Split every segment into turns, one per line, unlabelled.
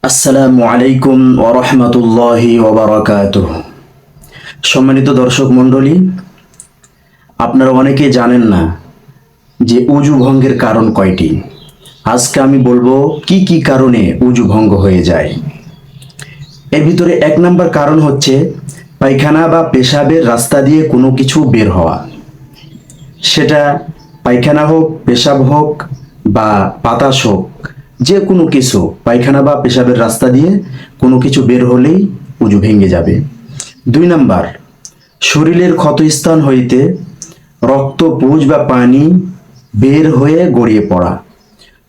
আসসালামু আলাইকুম ওয়া রাহমাতুল্লাহি ওয়া বারাকাতুহু। সম্মানিত দর্শক মণ্ডলী, আপনারা অনেকে জানেন না যে উযু ভঙ্গের কারণ কয়টি। আজকে আমি বলবো কি কি কারণে উযু ভঙ্গ হয়ে যায়। এর ভিতরে এক নাম্বার কারণ হচ্ছে পায়খানা বা পেশাবের রাস্তা দিয়ে কোনো কিছু বের হওয়া। সেটা পায়খানা হোক, পেশাব হোক বা বাতাস হোক, যে কোনো কিছু পায়খানা বা পেশাবের রাস্তা দিয়ে কোনো কিছু বের হলেই উযু ভেঙে যাবে। দুই নাম্বার, শরীরের ক্ষতস্থান হইতে রক্ত, পুঁজ বা পানি বের হয়ে গড়িয়ে পড়া।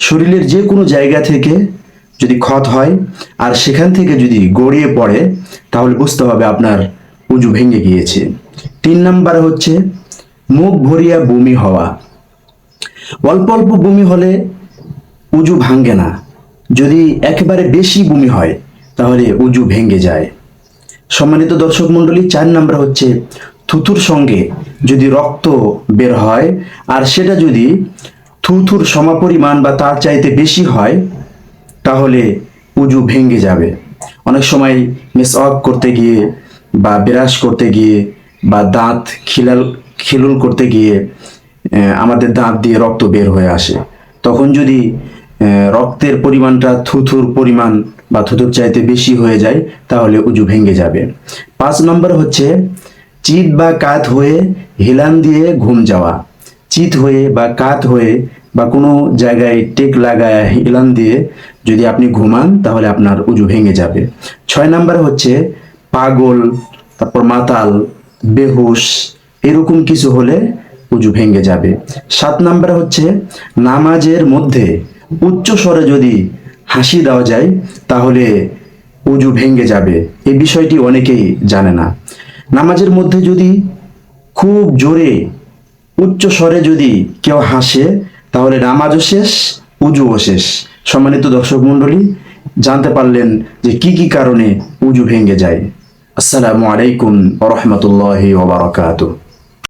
শরীরের যে কোনো জায়গা থেকে যদি ক্ষত হয় আর সেখান থেকে যদি গড়িয়ে পড়ে, তাহলে বুঝতে হবে আপনার উযু ভেঙে গিয়েছে। তিন নাম্বার হচ্ছে মুখ ভরিয়া বমি হওয়া। অল্প অল্প বমি হলে উযু ভাঙ্গে না, যদি একেবারে বেশি বমি হয় তাহলে উযু ভেঙে যায়। সম্মানিত দর্শক মণ্ডলী, চার নাম্বার হচ্ছে থুথুর সঙ্গে যদি রক্ত বের হয় আর সেটা যদি থুথুর সমপরিমাণ বা তার চাইতে বেশি হয় তাহলে উযু ভেঙে যাবে। অনেক সময় মিসওয়াক করতে গিয়ে বা ব্রাশ করতে গিয়ে বা দাঁত খিলুল করতে গিয়ে আমাদের দাঁত দিয়ে রক্ত বের হয়ে আসে। তখন যদি রক্তের পরিমাণটা থুথুর পরিমাণ বা থুথুর চাইতে বেশি হয়ে যায় তাহলে উযু ভেঙে যাবে। পাঁচ নম্বর হচ্ছে চিত বা কাত হয়ে হেলান দিয়ে ঘুম যাওয়া। চিত হয়ে বা কাত হয়ে বা কোনো জায়গায় টেক লাগায় হেলান দিয়ে যদি আপনি ঘুমান তাহলে আপনার উযু ভেঙে যাবে। ছয় নাম্বার হচ্ছে পাগল, তারপর মাতাল, বেহুশ এরকম কিছু হলে উযু ভেঙে যাবে। সাত নাম্বার হচ্ছে নামাজের মধ্যে উচ্চ স্বরে যদি হাসি দেওয়া যায় তাহলে উযু ভেঙে যাবে। এই বিষয়টি অনেকেই জানে না। নামাজের মধ্যে যদি খুব জোরে উচ্চ স্বরে যদি কেউ হাসে তাহলে নামাজও শেষ, উযুও শেষ। সম্মানিত দর্শক মণ্ডলী, জানতে পারলেন যে কি কি কারণে উযু ভেঙে যায়। আসসালামু আলাইকুম ওয়া রাহমাতুল্লাহি ওয়া বারাকাতুহু।